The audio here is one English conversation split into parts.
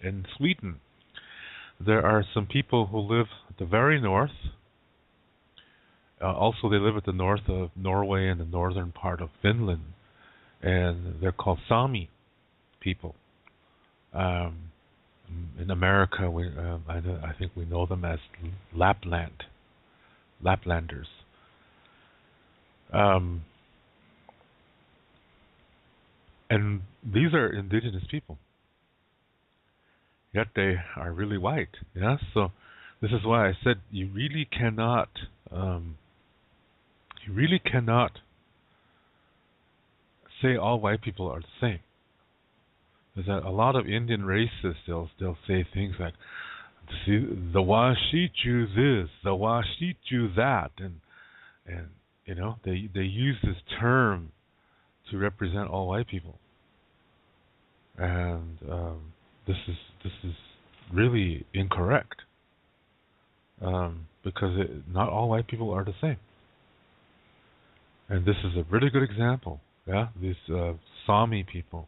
in Sweden. There are some people who live at the very north. Also, they live at the north of Norway and the northern part of Finland, and they're called Sami people. In America, I think we know them as Laplanders. And these are indigenous people. Yet they are really white. Yeah, so this is why I said you really cannot say all white people are the same. There's a lot of Indian racists. They'll say things like, "See, the Washichu this, the Washichu that," and you know they use this term to represent all white people, and this is really incorrect, because not all white people are the same. And this is a really good example. Yeah, these Sami people,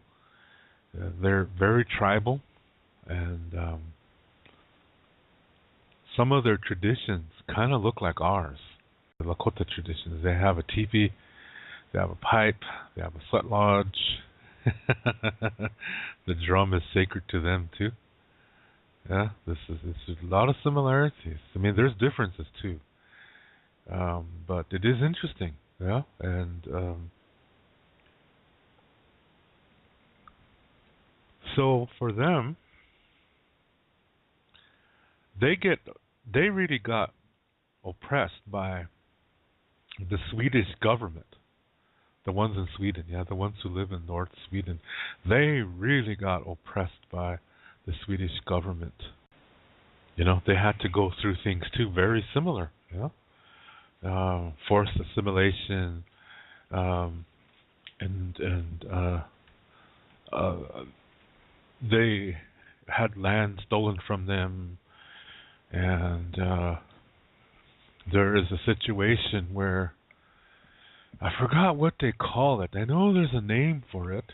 they're very tribal, and some of their traditions kind of look like ours. The Lakota traditions. They have a teepee, they have a pipe, they have a sweat lodge. The drum is sacred to them too. Yeah, there's a lot of similarities. I mean, there's differences too, but it is interesting. Yeah, and so for them, they really got oppressed by the Swedish government. The ones in Sweden, yeah, the ones who live in North Sweden, they really got oppressed by the Swedish government. You know, they had to go through things too, very similar. Yeah, forced assimilation, and they had land stolen from them, and there is a situation where I forgot what they call it. I know there's a name for it,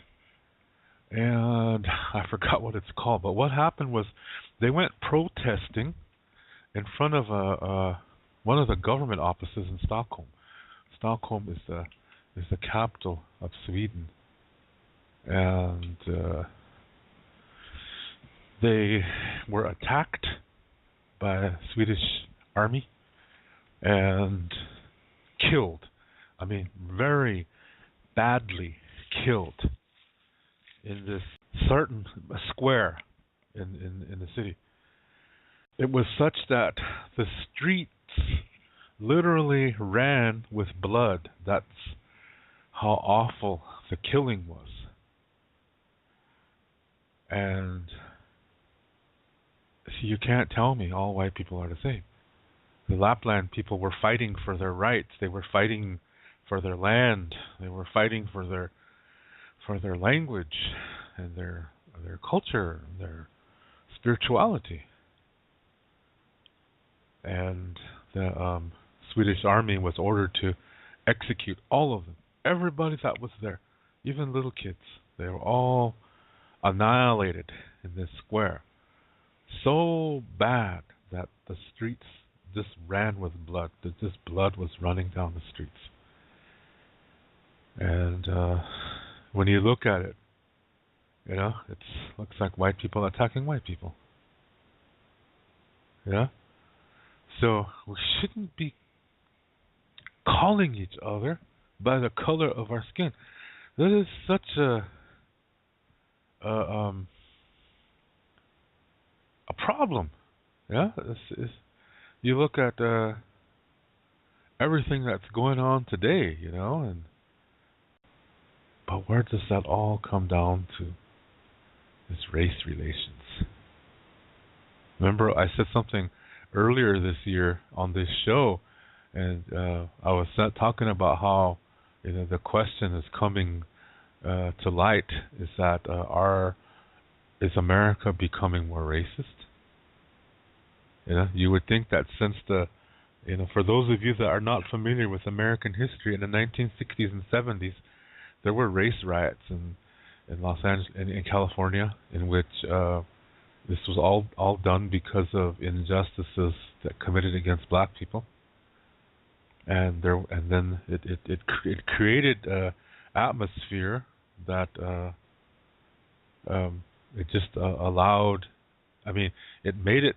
and I forgot what it's called. But what happened was they went protesting in front of one of the government offices in Stockholm. Stockholm is the capital of Sweden, and they were attacked by a Swedish army and killed. I mean, very badly killed in this certain square in the city. It was such that the streets literally ran with blood. That's how awful the killing was. And see, you can't tell me all white people are the same. The Lapland people were fighting for their rights. They were fighting for their land. They were fighting for their language and their culture, and their spirituality. And the Swedish army was ordered to execute all of them. Everybody that was there, even little kids, they were all annihilated in this square. So bad that the streets just ran with blood. That this blood was running down the streets. And when you look at it, you know, it looks like white people attacking white people. Yeah? So we shouldn't be calling each other by the color of our skin. That is such a problem. Yeah? You look at everything that's going on today, you know, but where does that all come down to? This race relations. Remember, I said something earlier this year on this show, and I was talking about how, you know, the question is coming to light is that is America becoming more racist? You know, you would think that since for those of you that are not familiar with American history, in the 1960s and 70s, there were race riots in Los Angeles, in California, in which This was all done because of injustices that committed against black people, and then it created a atmosphere that it just allowed. I mean, it made it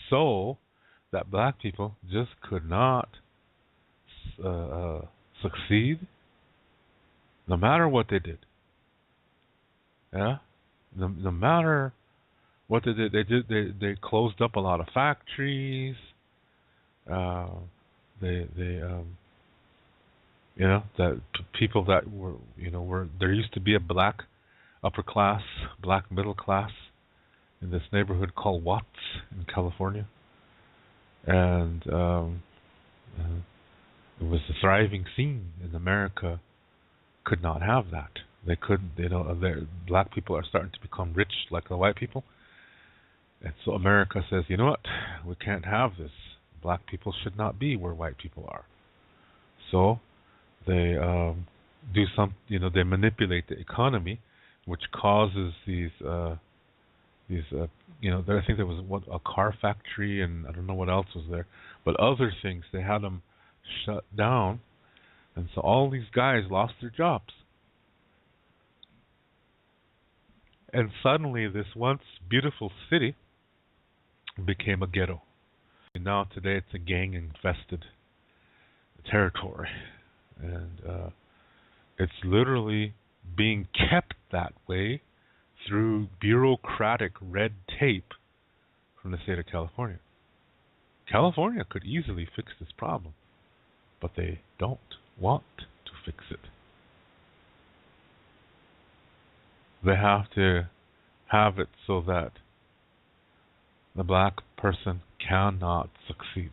so that black people just could not succeed, no matter what they did. Yeah, no matter what they did, they closed up a lot of factories. Uh, they that people that were there used to be a black upper class, black middle class in this neighborhood called Watts in California, and it was a thriving scene in America. Could not have that. They couldn't. Black people are starting to become rich like the white people, and so America says, you know what, we can't have this. Black people should not be where white people are. So they do some. They manipulate the economy, which causes these. I think there was a car factory, and I don't know what else was there, but other things they had them shut down, and so all these guys lost their jobs. And suddenly, this once beautiful city became a ghetto. And now today, it's a gang-infested territory, and it's literally being kept that way through bureaucratic red tape from the state of California. California could easily fix this problem, but they don't want to fix it. They have to have it so that the black person cannot succeed.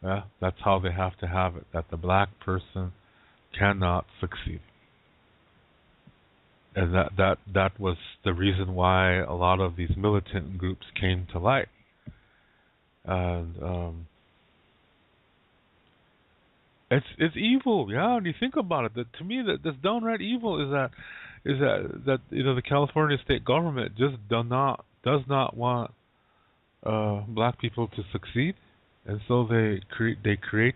Yeah, that's how they have to have it, that the black person cannot succeed. And that was the reason why a lot of these militant groups came to light. And it's evil, yeah. When you think about it, to me, that's downright evil. Is that the California state government just does not want black people to succeed, and so they create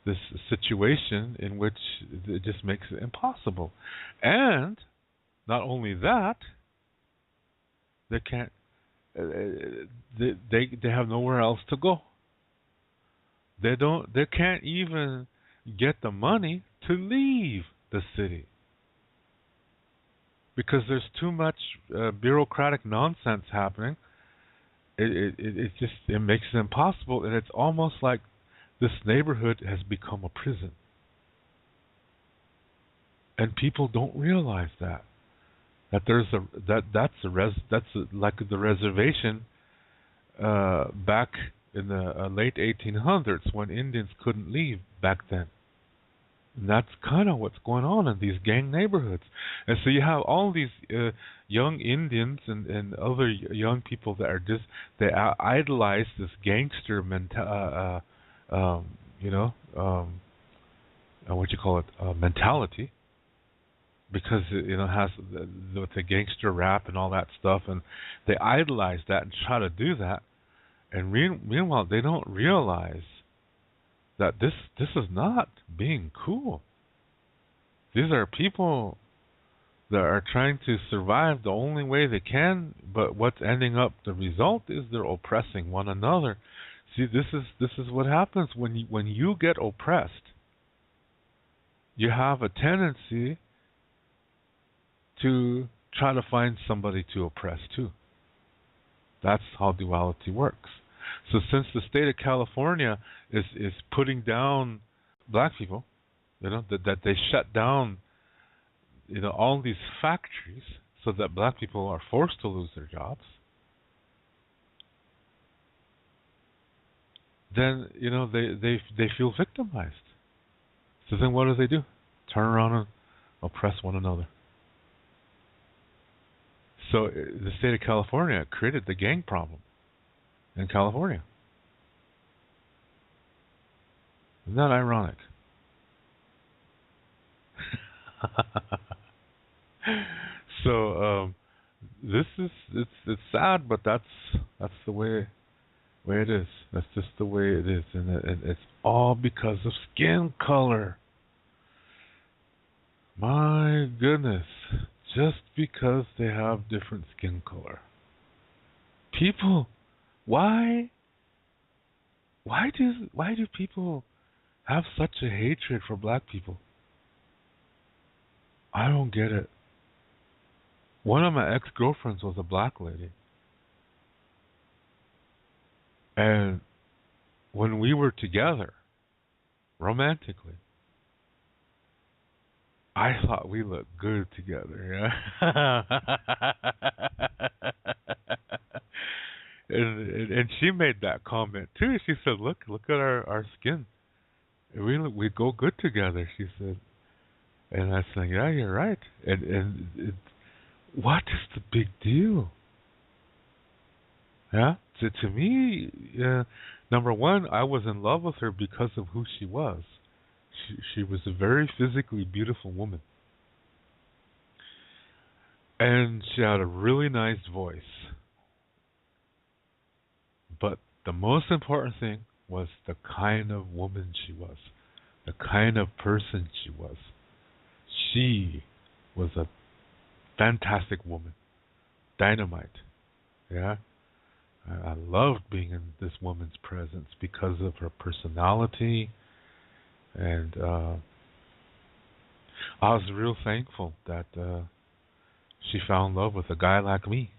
this situation in which it just makes it impossible. And not only that, they can't. They have nowhere else to go. They can't even get the money to leave the city because there's too much bureaucratic nonsense happening. It makes it impossible, and it's almost like this neighborhood has become a prison, and people don't realize that that's like the reservation back in the late 1800s when Indians couldn't leave back then. And that's kind of what's going on in these gang neighborhoods. And so you have all these young Indians and other young people that are they idolize this gangster mentality, because it has the gangster rap and all that stuff, and they idolize that and try to do that. And meanwhile, they don't realize that this is not being cool. These are people that are trying to survive the only way they can, but what's ending up, the result is they're oppressing one another. See, this is what happens when you get oppressed. You have a tendency to try to find somebody to oppress too. That's how duality works. So since the state of California is putting down black people, that they shut down, all these factories so that black people are forced to lose their jobs, then they feel victimized. So then what do? Turn around and oppress one another. So the state of California created the gang problem in California. Isn't that ironic? So this is it's sad, but that's the way it is. That's just the way it is, and it's all because of skin color. My goodness, just because they have different skin color. People, why why do people have such a hatred for black people? I don't get it. One of my ex-girlfriends was a black lady. And when we were together, romantically, I thought we looked good together, yeah. and she made that comment too. She said, "Look at our skin. We go good together." She said, and I said, "Yeah, you're right." What is the big deal? Yeah, to me, number one, I was in love with her because of who she was. She was a very physically beautiful woman, and she had a really nice voice. But the most important thing was the kind of woman she was, the kind of person she was. She was a fantastic woman, dynamite. Yeah, I loved being in this woman's presence because of her personality, and I was real thankful that she found love with a guy like me.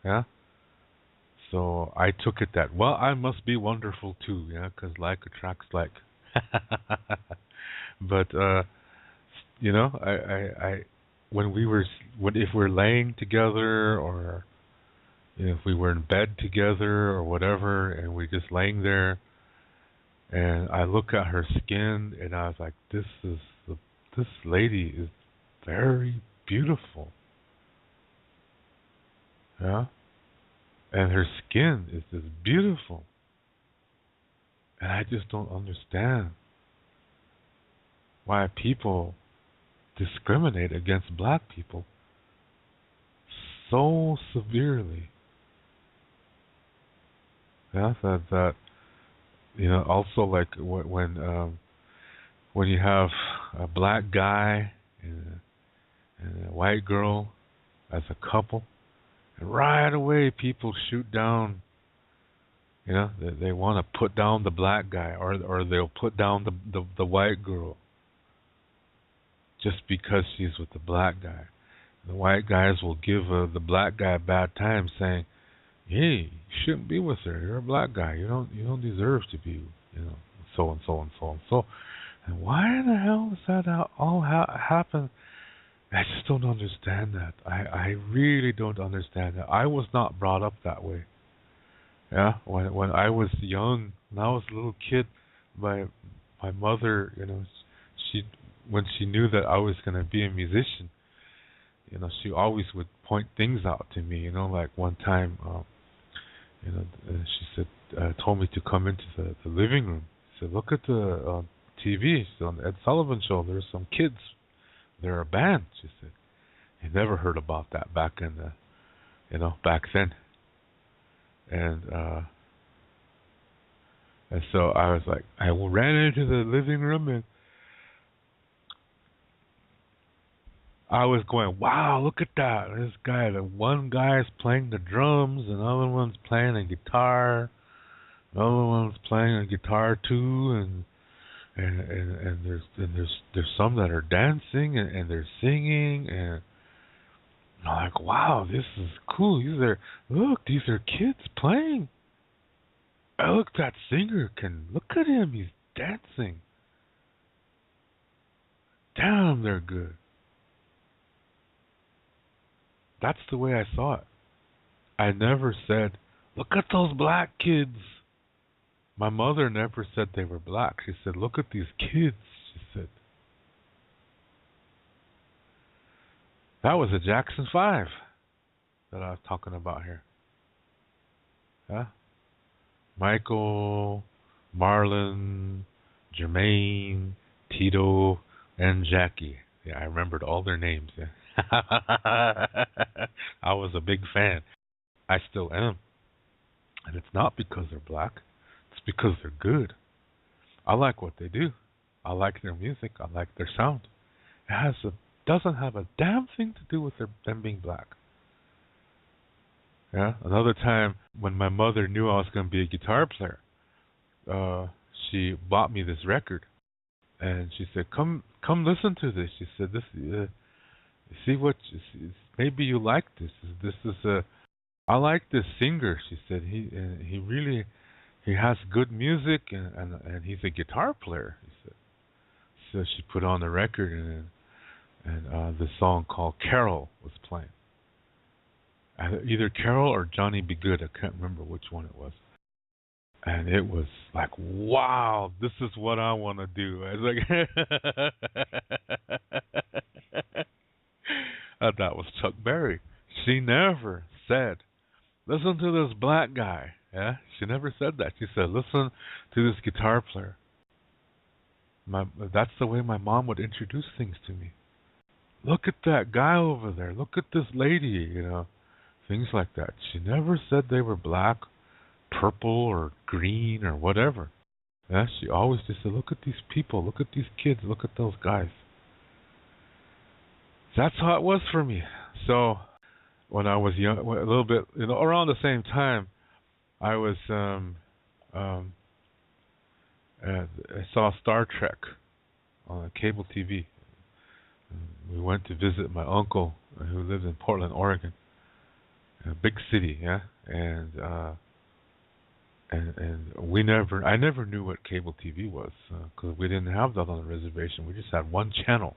Yeah. So I took it that, well, I must be wonderful too, yeah, because like attracts like. But I when if we're laying together, or if we were in bed together or whatever, and we're just laying there, and I look at her skin, and I was like, this lady is very beautiful, yeah. And her skin is just beautiful. And I just don't understand why people discriminate against black people so severely. Yeah, that also like when you have a black guy and a white girl as a couple, and right away people shoot down. They want to put down the black guy, or they'll put down the white girl just because she's with the black guy. The white guys will give the black guy a bad time, saying, "Hey, you shouldn't be with her. You're a black guy. You don't deserve to be, so and so and so and so." And why the hell does that all happen? I just don't understand that. I really don't understand that. I was not brought up that way. Yeah, when I was young, when I was a little kid, my mother, she when she knew that I was going to be a musician, she always would point things out to me. Like one time, she said, told me to come into the living room. She said, "Look at the TV. She said, on the Ed Sullivan Show. There's some kids. They're a band." She said, "I never heard about that back in back then." And so I was like, I ran into the living room, and I was going, "Wow, look at that! This guy, the one guy is playing the drums, and the other one's playing a guitar, the other one's playing a guitar too, and there's some that are dancing and they're singing, and I'm like, wow, this is cool. These are kids playing. Look, that singer look at him, he's dancing. Damn, they're good." That's the way I saw it. I never said, "Look at those black kids." My mother never said they were black. She said, "Look at these kids," she said. That was the Jackson 5 that I was talking about here. Yeah? Michael, Marlon, Jermaine, Tito, and Jackie. Yeah, I remembered all their names. Yeah. I was a big fan. I still am. And it's not because they're black. It's because they're good. I like what they do. I like their music. I like their sound. Doesn't have a damn thing to do with them being black. Yeah. Another time when my mother knew I was going to be a guitar player, she bought me this record, and she said, "Come listen to this." She said, "This, see what? Maybe you like this. This is a. I like this singer." She said, "He really he has good music, and he's a guitar player." He said. So she put on the record, and the song called "Carol" was playing. Either Carol or Johnny Be Good. I can't remember which one it was. And it was like, wow, this is what I want to do. I was like, that was Chuck Berry. She never said, listen to this black guy. Yeah, she never said that. She said, listen to this guitar player. That's the way my mom would introduce things to me. Look at that guy over there. Look at this lady, things like that. She never said they were black, purple, or green, or whatever. Yeah, she always just said, look at these people, look at these kids, look at those guys. That's how it was for me. So when I was young, a little bit, around the same time, I saw Star Trek on cable TV. We went to visit my uncle who lived in Portland, Oregon, a big city, yeah, and I never knew what cable TV was because we didn't have that on the reservation. We just had one channel.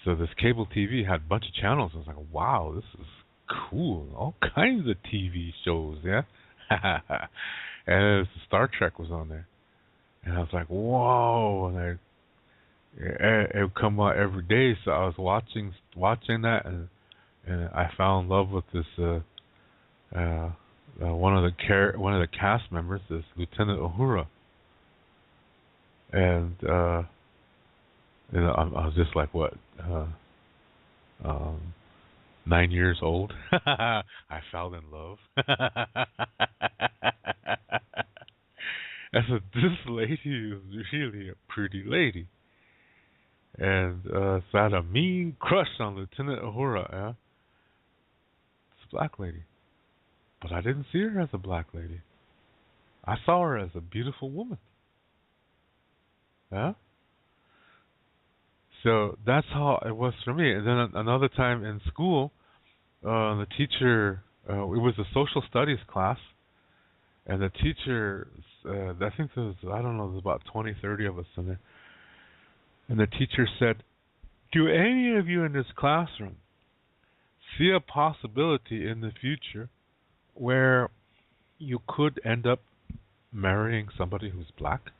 So this cable TV had a bunch of channels. I was like, wow, this is cool. All kinds of TV shows, yeah. And Star Trek was on there, and I was like, whoa! And it would come out every day, so I was watching that, and I fell in love with this one of the cast members, this Lieutenant Uhura, and I was just like 9 years old. I fell in love. I said, this lady is really a pretty lady. And so I had a mean crush on Lieutenant Uhura. Yeah? It's a black lady. But I didn't see her as a black lady. I saw her as a beautiful woman. Yeah? So that's how it was for me. And then another time in school, the teacher, it was a social studies class, and the teacher, I think there was, I don't know, there was about 20, 30 of us in there. And the teacher said, do any of you in this classroom see a possibility in the future where you could end up marrying somebody who's black?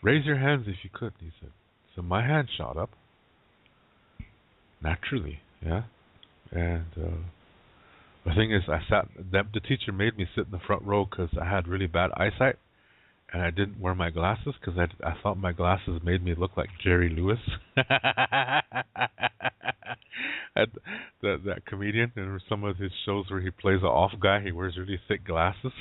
Raise your hands if you could, he said. So my hand shot up. Naturally, yeah. And the thing is, the teacher made me sit in the front row because I had really bad eyesight. And I didn't wear my glasses because I thought my glasses made me look like Jerry Lewis. that comedian in some of his shows where he plays an off guy, he wears really thick glasses.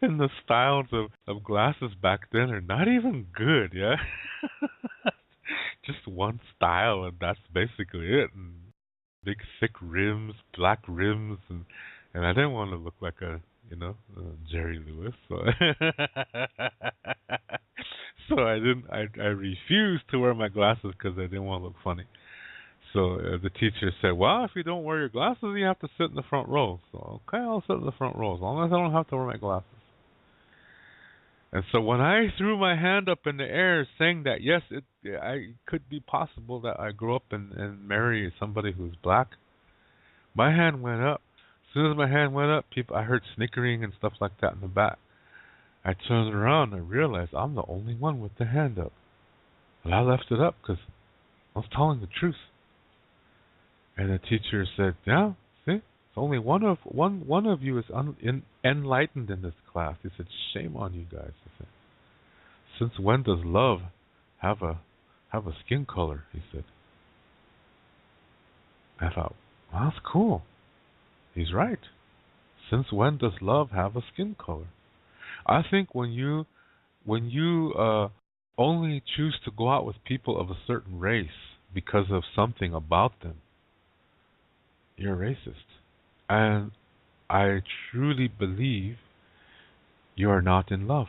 And the styles of glasses back then are not even good, yeah? Just one style, and that's basically it. And big thick rims, black rims, and I didn't want to look like a Jerry Lewis. So, so I refused to wear my glasses because I didn't want to look funny. So the teacher said, well, if you don't wear your glasses, you have to sit in the front row. So, okay, I'll sit in the front row as long as I don't have to wear my glasses. And so when I threw my hand up in the air saying that, yes, it could be possible that I grow up and marry somebody who's black, my hand went up. As soon as my hand went up, I heard snickering and stuff like that in the back. I turned around and realized I'm the only one with the hand up. And I left it up because I was telling the truth. And the teacher said, yeah, see, it's only one of you is enlightened in this class. He said, shame on you guys. He said, since when does love have a have a skin color, he said. I thought, well, that's cool. He's right. Since when does love have a skin color? I think when you only choose to go out with people of a certain race because of something about them, you're racist. And I truly believe you are not in love.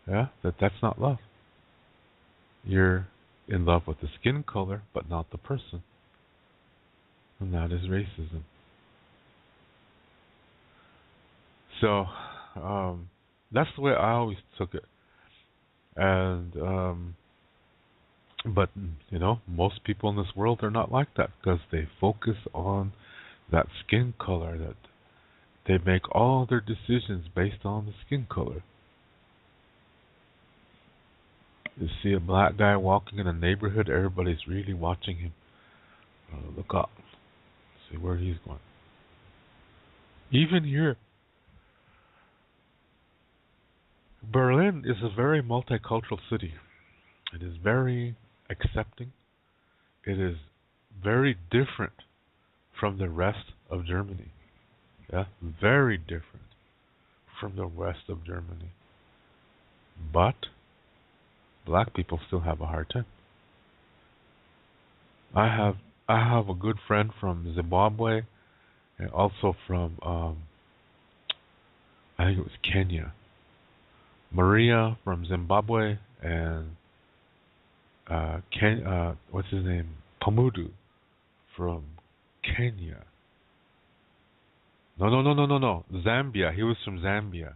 Yeah, that's not love. You're in love with the skin color, but not the person. And that is racism. So, that's the way I always took it. And, but, most people in this world are not like that because they focus on that skin color, that they make all their decisions based on the skin color. You see a black guy walking in a neighborhood, everybody's really watching him. Look up, see where he's going. Even here, Berlin is a very multicultural city. It is very accepting. It is very different from the rest of Germany. Yeah, very different from the rest of Germany. But black people still have a hard time. I have a good friend from Zimbabwe and also from I think it was Kenya. Maria from Zimbabwe and what's his name? Pamudu from Kenya. No. Zambia. He was from Zambia.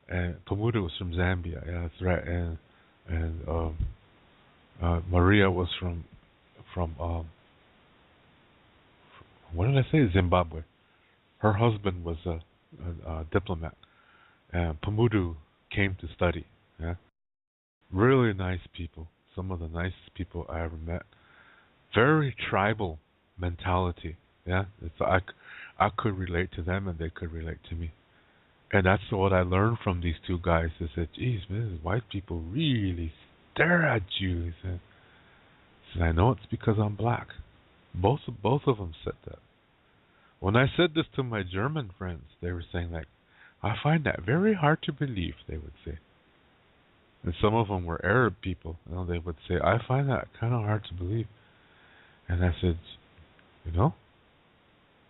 And Pamudu was from Zambia. Yeah, that's right. And Maria was from what did I say? Zimbabwe. Her husband was a diplomat. And Pamudu came to study. Yeah, really nice people. Some of the nicest people I ever met. Very tribal mentality. Yeah, I could relate to them and they could relate to me. And that's what I learned from these two guys. Is that, geez, man, white people really stare at you. He said, I know it's because I'm black. Both of them said that. When I said this to my German friends, they were saying like, I find that very hard to believe, they would say. And some of them were Arab people. They would say, I find that kind of hard to believe. And I said,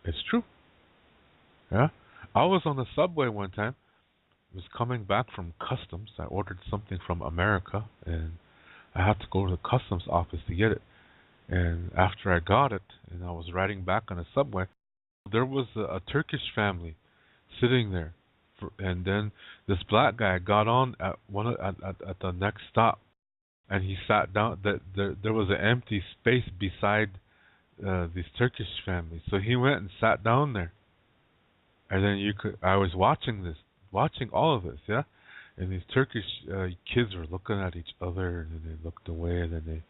it's true. Yeah. I was on the subway one time. I was coming back from customs. I ordered something from America, and I had to go to the customs office to get it. And after I got it, and I was riding back on the subway, there was a Turkish family sitting there. And then this black guy got on at the next stop, and he sat down. There was an empty space beside this Turkish family, so he went and sat down there. And then I was watching all of this, yeah. And these Turkish kids were looking at each other, and then they looked away, and then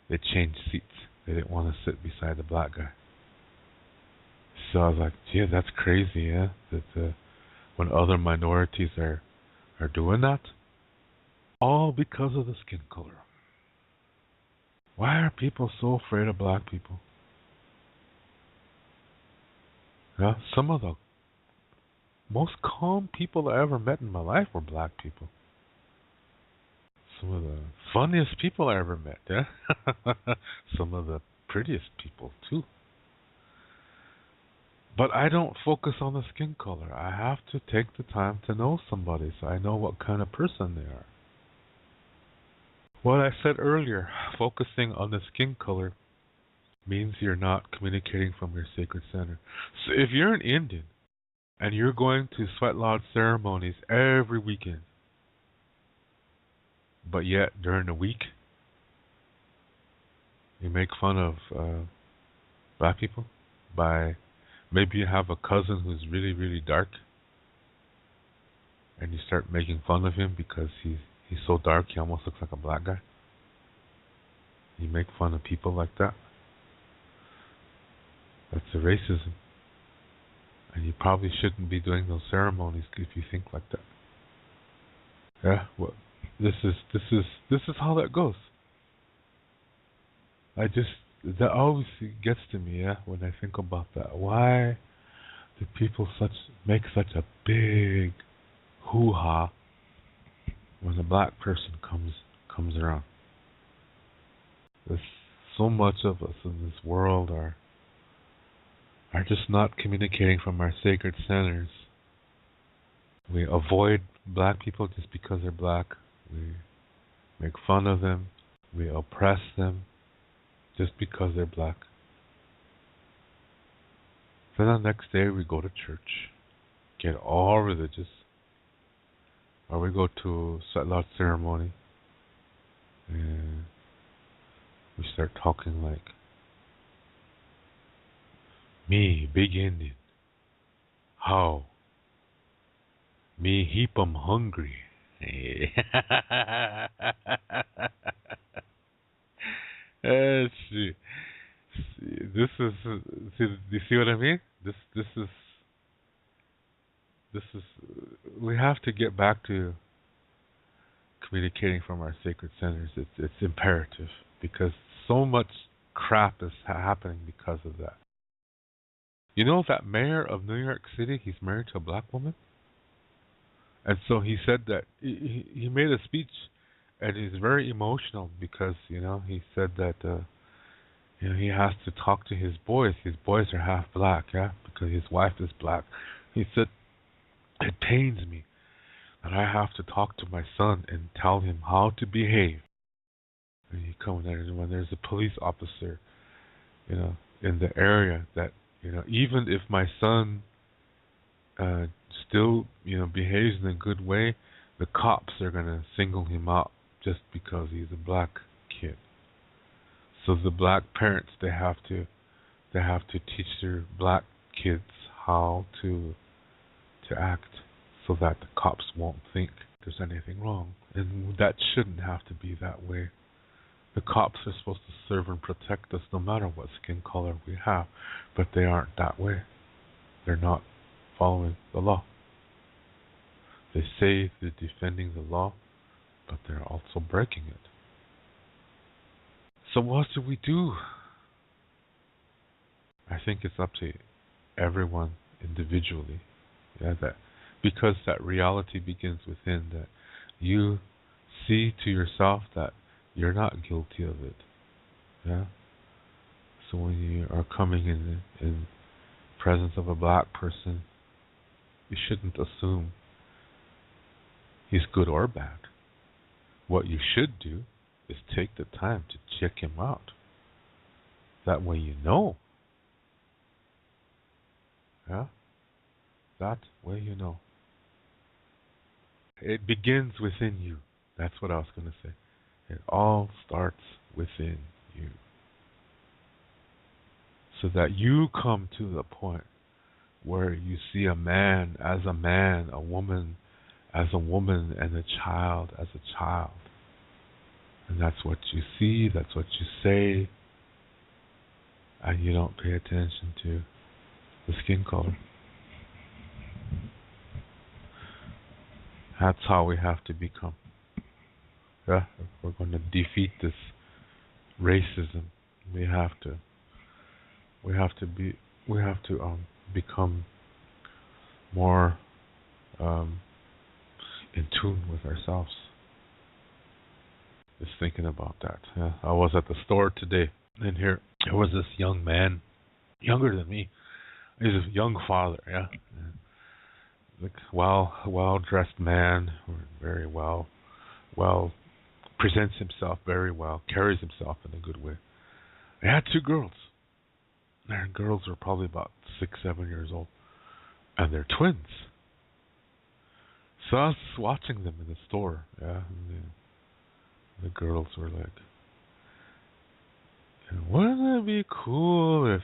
they changed seats. They didn't want to sit beside the black guy. So I was like, gee, that's crazy, yeah. That when other minorities are doing that, all because of the skin color. Why are people so afraid of black people? Yeah, some of the most calm people I ever met in my life were black people. Some of the funniest people I ever met, yeah. Some of the prettiest people too. But I don't focus on the skin color. I have to take the time to know somebody so I know what kind of person they are. What I said earlier, focusing on the skin color means you're not communicating from your sacred center. So if you're an Indian and you're going to sweat lodge ceremonies every weekend, but yet during the week you make fun of black people by maybe you have a cousin who's really, really dark, and you start making fun of him because he's so dark he almost looks like a black guy. You make fun of people like that. That's a racism. And you probably shouldn't be doing those ceremonies if you think like that. Yeah, well, This is how that goes. I just that always gets to me, yeah, when I think about that. Why do people such make such a big hoo ha when a black person comes around? There's so much of us in this world are just not communicating from our sacred centers. We avoid black people just because they're black. We make fun of them. We oppress them just because they're black. Then the next day we go to church, get all religious, or we go to Satlot ceremony, and we start talking like, me, big Indian, how? Me heap 'em hungry. See, this is see, you see what I mean? This is we have to get back to communicating from our sacred centers. It's imperative because so much crap is happening because of that. You know that mayor of New York City, he's married to a black woman? And so he said that he made a speech and he's very emotional because, he said that he has to talk to his boys. His boys are half black, yeah, because his wife is black. He said, it pains me that I have to talk to my son and tell him how to behave. And you come there, and when there's a police officer, in the area, that even if my son still behaves in a good way, the cops are gonna single him out just because he's a black kid. So the black parents, they have to teach their black kids how to act so that the cops won't think there's anything wrong. And that shouldn't have to be that way. The cops are supposed to serve and protect us no matter what skin color we have, but they aren't that way. They're not following the law. They say they're defending the law, but they're also breaking it. So what do we do? I think it's up to everyone individually. Yeah, because that reality begins within, that you see to yourself that you're not guilty of it. Yeah. So when you are coming in presence of a black person, you shouldn't assume he's good or bad. What you should do is take the time to check him out. That way you know. Yeah? That way you know. It begins within you. That's what I was going to say. It all starts within you. So that you come to the point where you see a man as a man, a woman as a woman, and a child as a child. And that's what you see, that's what you say, and you don't pay attention to the skin color. That's how we have to become. Yeah, if we're going to defeat this racism, we have to become more in tune with ourselves. Just thinking about that. Yeah, I was at the store today, and here there was this young man, younger than me. He's a young father, yeah, like well dressed man, very well presents himself very well, carries himself in a good way. They had two girls. Their girls are probably about 6-7 years old, and they're twins. So I was watching them in the store, yeah, and the girls were like, wouldn't it be cool if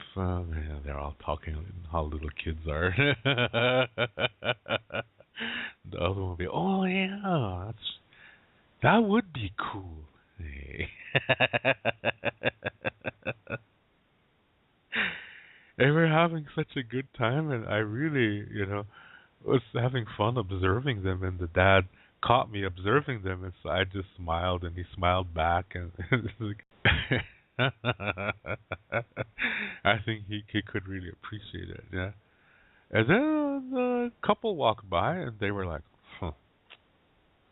they're all talking how little kids are. The other one will be, oh yeah, that would be cool. And we're having such a good time, and I really, was having fun observing them, and the dad caught me observing them, and so I just smiled, and he smiled back, and I think he could really appreciate it. Yeah. And then the couple walked by, and they were like, "Huh,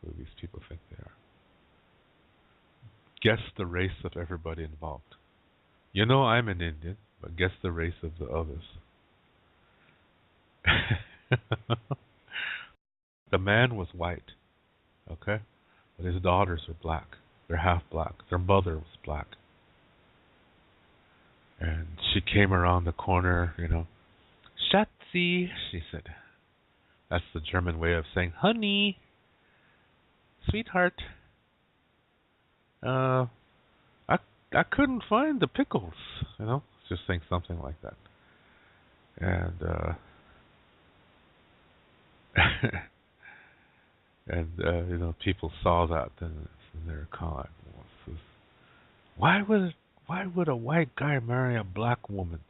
who do these people think they are?" Guess the race of everybody involved. You know I'm an Indian, but guess the race of the others. The man was white, okay? But his daughters were black. They're half black. Their mother was black. And she came around the corner, Schatzi, she said. That's the German way of saying, honey, sweetheart. I couldn't find the pickles, just saying something like that. And and people saw that, and they were kind of like, why would a white guy marry a black woman?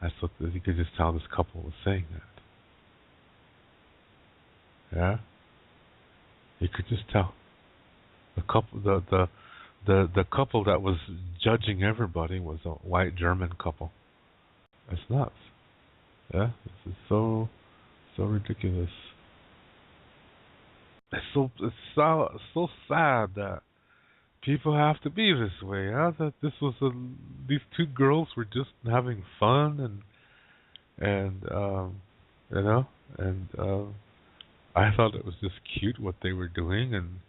That's what you could just tell this couple was saying that. Yeah, you could just tell the couple, the couple that was judging everybody was a white German couple. That's nuts. Yeah, this is so ridiculous. It's so sad that people have to be this way. Yeah, that these two girls were just having fun and I thought it was just cute what they were doing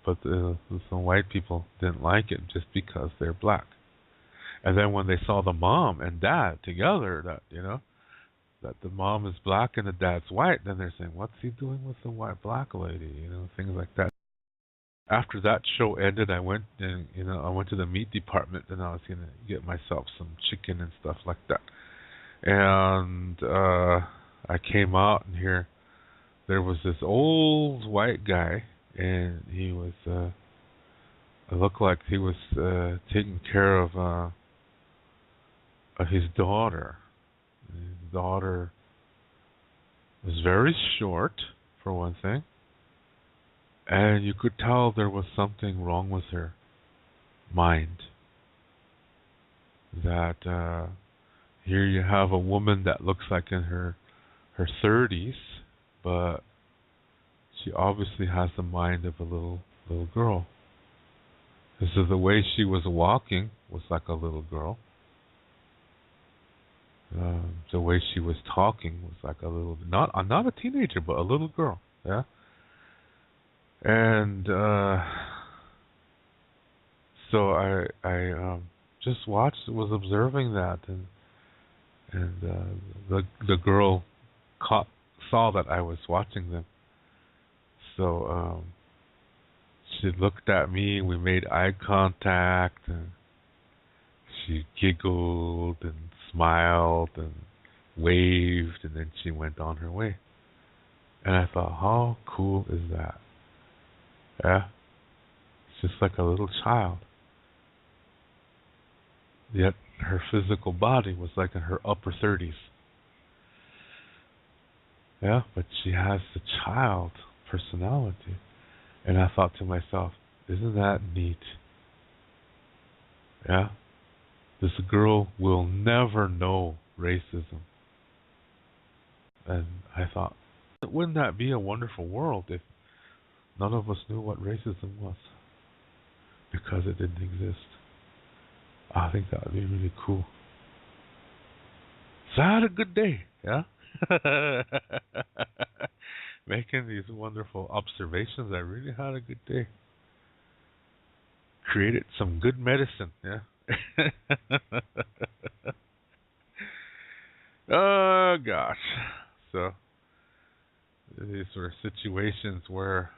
but some white people didn't like it just because they're black. And then when they saw the mom and dad together, that the mom is black and the dad's white, then they're saying, what's he doing with the white black lady? Things like that. After that show ended, I went and I went to the meat department, and I was gonna get myself some chicken and stuff like that. And I came out, and here there was this old white guy, and he was it looked like he was taking care of his daughter. His daughter was very short, for one thing, and you could tell there was something wrong with her mind. That here you have a woman that looks like in her 30s, but she obviously has the mind of a little girl. This is the way she was walking was like a little girl. The way she was talking was like a little, not a teenager, but a little girl. Yeah. And so I just watched, was observing that, and the girl saw that I was watching them. So she looked at me. We made eye contact, and she giggled and smiled and waved, and then she went on her way. And I thought, how cool is that? Yeah, it's just like a little child. Yet her physical body was like in her upper 30s. Yeah, but she has the child personality. And I thought to myself, isn't that neat? Yeah. This girl will never know racism. And I thought, wouldn't that be a wonderful world if none of us knew what racism was? Because it didn't exist. I think that would be really cool. So I had a good day, yeah? Making these wonderful observations, I really had a good day. Created some good medicine, yeah? Oh gosh. So these were situations where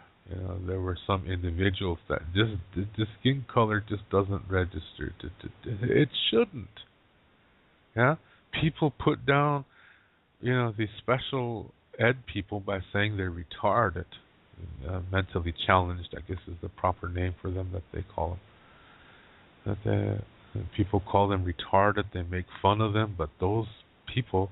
there were some individuals that just the skin color just doesn't register. It shouldn't. Yeah, people put down these special ed people by saying they're retarded, mentally challenged, I guess is the proper name for them that they call them. That people call them retarded. They make fun of them, but those people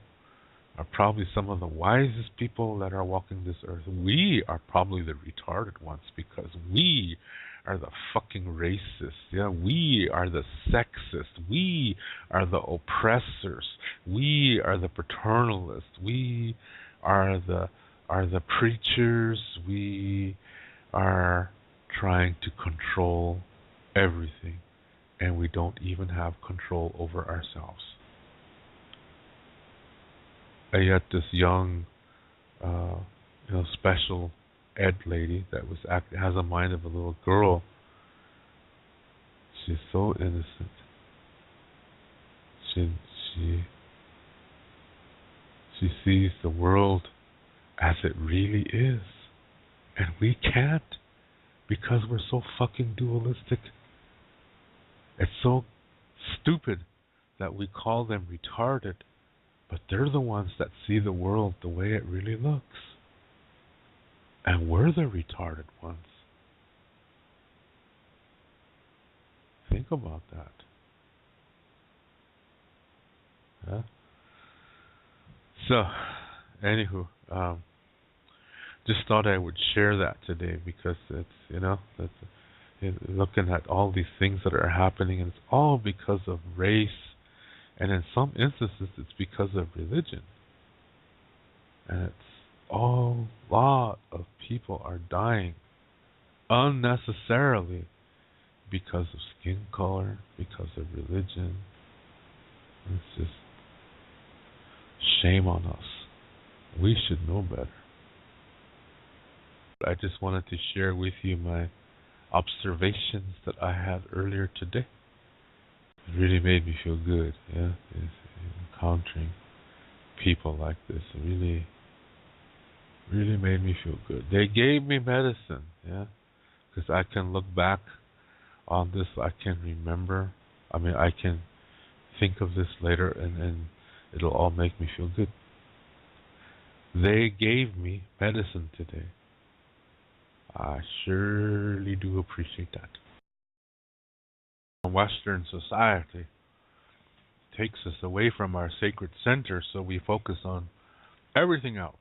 are probably some of the wisest people that are walking this earth. We are probably the retarded ones because we are the fucking racists. Yeah, we are the sexist. We are the oppressors. We are the paternalists. We are the preachers. We are trying to control everything, and we don't even have control over ourselves. And yet this young, special ed lady that has a mind of a little girl, she's so innocent. She sees the world as it really is. And we can't because we're so fucking dualistic. It's so stupid that we call them retarded, but they're the ones that see the world the way it really looks. And we're the retarded ones. Think about that. Yeah? So, anywho, just thought I would share that today because it's, looking at all these things that are happening, and it's all because of race, and in some instances it's because of religion. And it's a lot of people are dying unnecessarily because of skin color, because of religion. It's just shame on us. We should know better. I just wanted to share with you my observations that I had earlier today. It really made me feel good, yeah. Encountering people like this, it really made me feel good. They gave me medicine, yeah, because I can look back on this. I can remember. I can think of this later, and it'll all make me feel good. They gave me medicine today. I surely do appreciate that. Western society takes us away from our sacred center, so we focus on everything else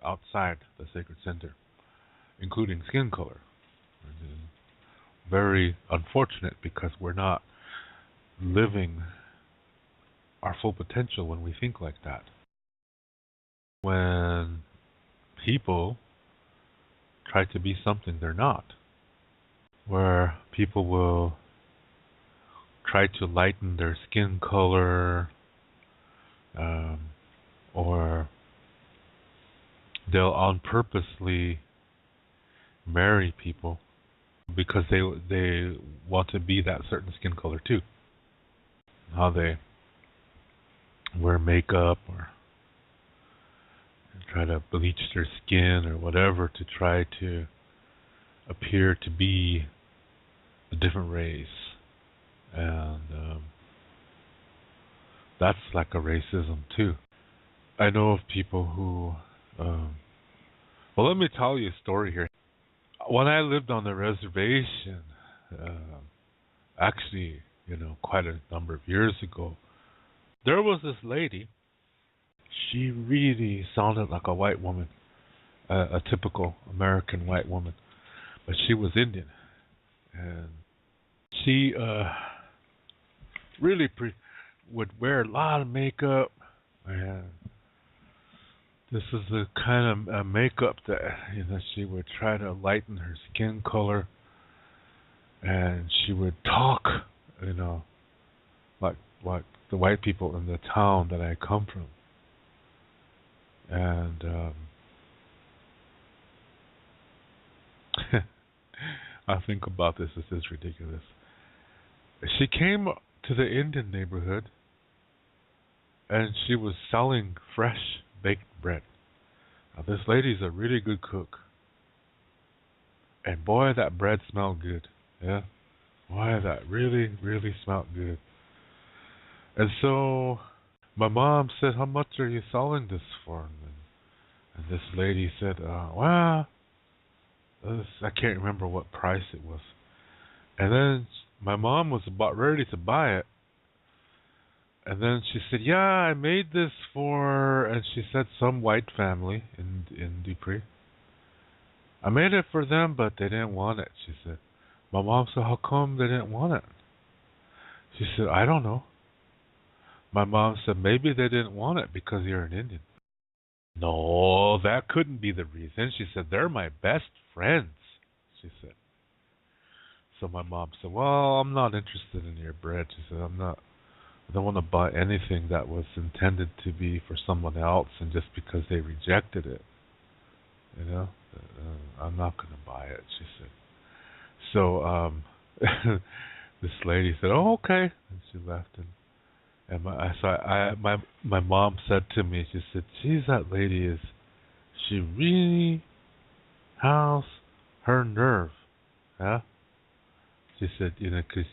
outside the sacred center, including skin color. Very unfortunate because we're not living our full potential when we think like that. When people try to be something they're not, where people will try to lighten their skin color, or they'll unpurposely marry people because they want to be that certain skin color too. How they wear makeup or try to bleach their skin or whatever to try to appear to be a different race. And that's like a racism too. I know of people who well, let me tell you a story here. When I lived on the reservation, actually, quite a number of years ago, there was this lady. She really sounded like a white woman, a typical American white woman, but she was Indian, and she really would wear a lot of makeup, and this is the kind of makeup that she would try to lighten her skin color, and she would talk, like the white people in the town that I come from. And I think about this is ridiculous. She came to the Indian neighborhood and she was selling fresh baked bread. Now, this lady's a really good cook. And boy, that bread smelled good. Yeah? Boy, that really, really smelled good. And so my mom said, "How much are you selling this for?" And this lady said, "Well, I can't remember what price it was." And then my mom was about ready to buy it. And then she said, "Yeah, I made this for," and she said some white family in Dupree. "I made it for them, but they didn't want it," she said. My mom said, "How come they didn't want it?" She said, "I don't know." My mom said, "Maybe they didn't want it because you're an Indian." "No, that couldn't be the reason." She said, "They're my best friends," she said. So my mom said, "Well, I'm not interested in your bread." She said, I don't want to buy anything that was intended to be for someone else and just because they rejected it, you know, I'm not going to buy it," she said. So this lady said, "Oh, okay," and she left. And my mom said to me, she said, "Geez, that lady she really has her nerve, yeah." She said, because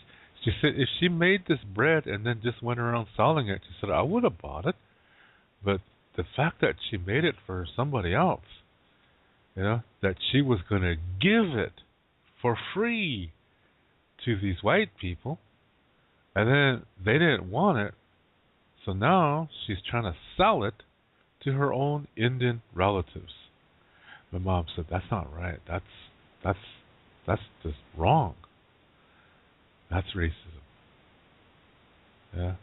she said if she made this bread and then just went around selling it, she said I would have bought it. But the fact that she made it for somebody else, that she was going to give it for free to these white people, and then they didn't want it, so now she's trying to sell it to her own Indian relatives. My mom said, "That's not right. That's that's just wrong. That's racism." Yeah.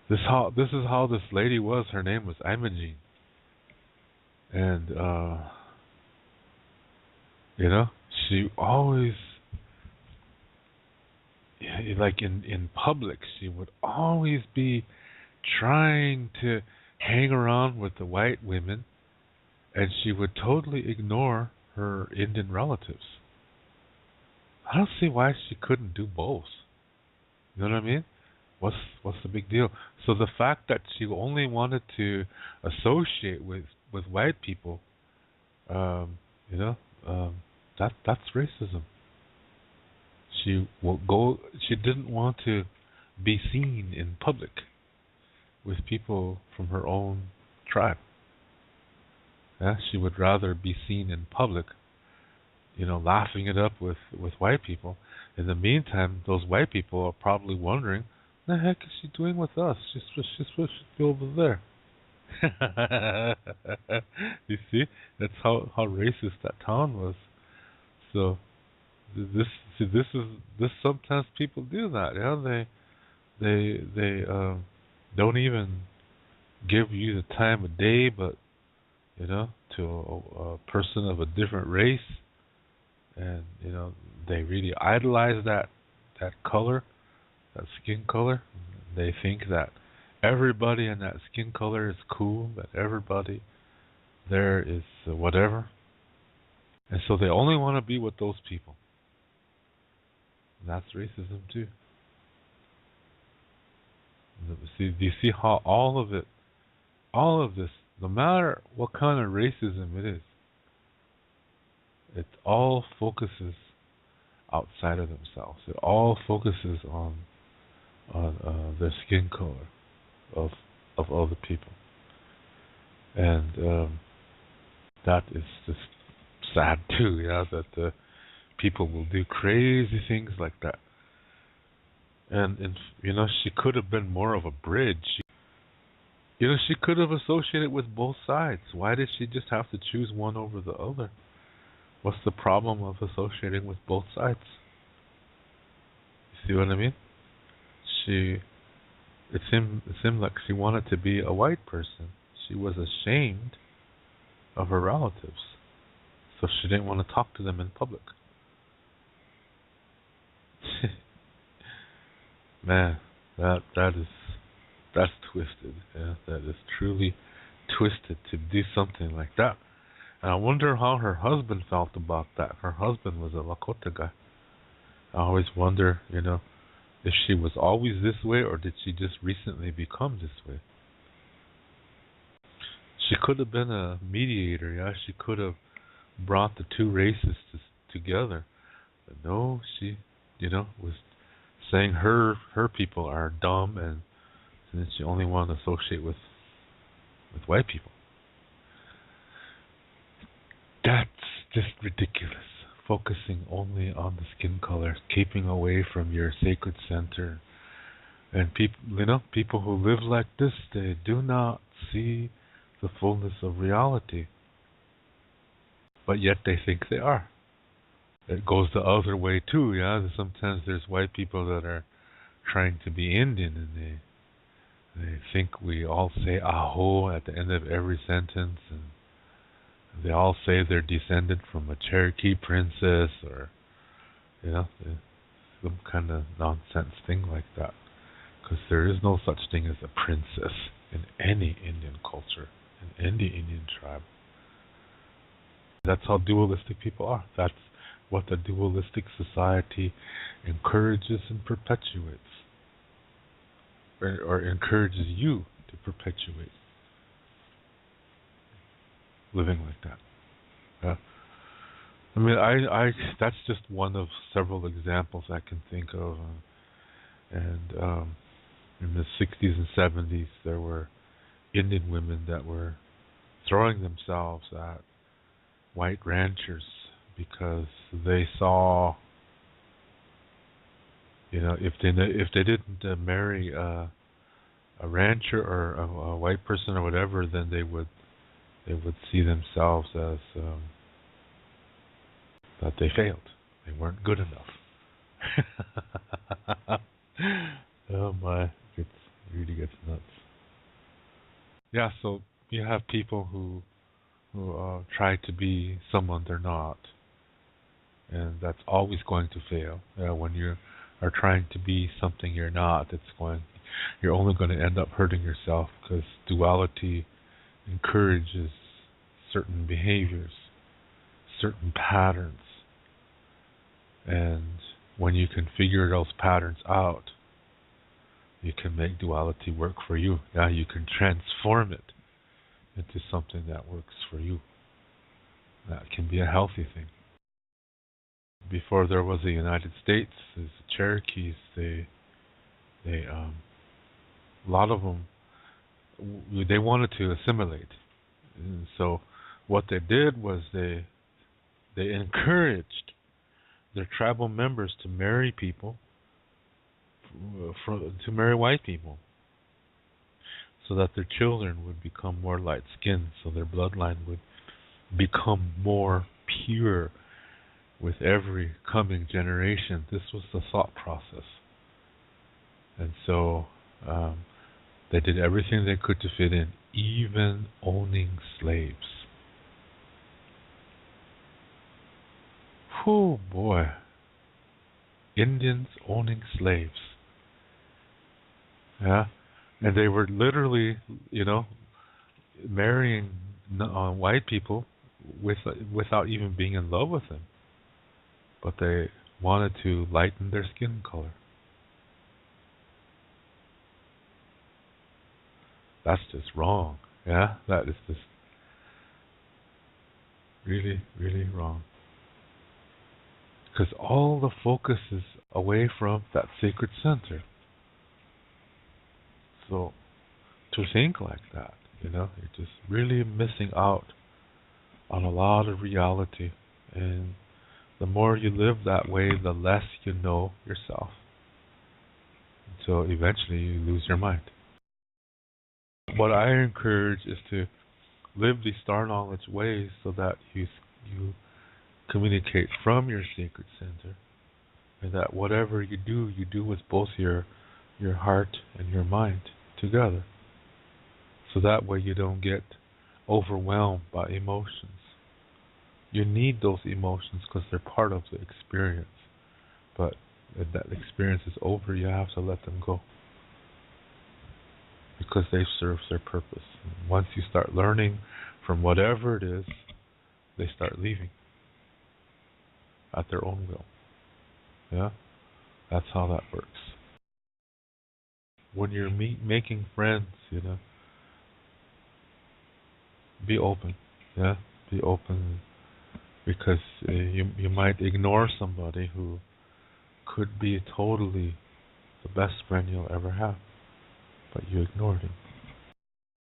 This is how this lady was. Her name was Imogene, and she always, like in public, she would always be trying to hang around with the white women, and she would totally ignore her Indian relatives. I don't see why she couldn't do both. You know what I mean? What's the big deal? So the fact that she only wanted to associate with white people, um, you know, that's racism. She will go. She didn't want to be seen in public with people from her own tribe. Yeah, she would rather be seen in public, laughing it up with white people. In the meantime, those white people are probably wondering, "The heck is she doing with us? She's supposed to be over there." You see, that's how racist that town was. So this see this sometimes people do that. Yeah, they don't even give you the time of day, but to a person of a different race, and they really idolize that color, that skin color. They think that everybody in that skin color is cool, that everybody there is whatever, and so they only want to be with those people. And that's racism too. See, do you see how all of this, no matter what kind of racism it is, it all focuses outside of themselves. It all focuses on the skin color of other people, and that is just sad too. Yeah, that people will do crazy things like that. And she could have been more of a bridge. She could have associated with both sides. Why did she just have to choose one over the other? What's the problem of associating with both sides? You see what I mean? She it seemed like she wanted to be a white person. She was ashamed of her relatives, so she didn't want to talk to them in public. Man, that's twisted. Yeah, that is truly twisted to do something like that. And I wonder how her husband felt about that. Her husband was a Lakota guy. I always wonder, if she was always this way or did she just recently become this way. She could have been a mediator, yeah. She could have brought the two races together. But no, she, was saying her people are dumb, and then she only wanted to associate with white people. That's just ridiculous. Focusing only on the skin color, keeping away from your sacred center, And people who live like this, they do not see the fullness of reality, but yet they think they are. It goes the other way too, yeah. Sometimes there's white people that are trying to be Indian, and they think we all say "aho" at the end of every sentence, and they all say they're descended from a Cherokee princess, or some kind of nonsense thing like that. Because there is no such thing as a princess in any Indian culture, in any Indian tribe. That's how dualistic people are. That's what the dualistic society encourages and perpetuates, or encourages you to perpetuate living like that. Yeah. I mean, I that's just one of several examples I can think of, and in the 60s and 70s, there were Indian women that were throwing themselves at white ranchers because they saw, if they didn't marry a rancher or a white person or whatever, then they would see themselves as that they failed. They weren't good enough. Oh my, it really gets nuts. Yeah, so you have people who try to be someone they're not, and that's always going to fail. When you are trying to be something you're not, you're only going to end up hurting yourself, because duality encourages certain behaviors, certain patterns, and when you can figure those patterns out, you can make duality work for you. Yeah, you can transform it into something that works for you. That can be a healthy thing. Before there was the United States, the Cherokees, a lot of them, they wanted to assimilate, and so what they did was they encouraged their tribal members to marry people, to marry white people, so that their children would become more light-skinned, so their bloodline would become more pure with every coming generation. This was the thought process. And so they did everything they could to fit in, even owning slaves. Oh boy. Indians owning slaves. Yeah. And they were literally, marrying white people without even being in love with them. But they wanted to lighten their skin color. That's just wrong. Yeah, that is just really, really wrong. Because all the focus is away from that sacred center. So to think like that, you're just really missing out on a lot of reality. And the more you live that way, the less you know yourself. Until eventually you lose your mind. What I encourage is to live these star knowledge ways so that you communicate from your sacred center, and that whatever you do with both your heart and your mind together. So that way you don't get overwhelmed by emotions. You need those emotions because they're part of the experience. But if that experience is over, you have to let them go, because they've served their purpose. And once you start learning from whatever it is, they start leaving at their own will. Yeah? That's how that works. When you're making friends, be open. Yeah? Be open, because you might ignore somebody who could be totally the best friend you'll ever have, but you ignored him.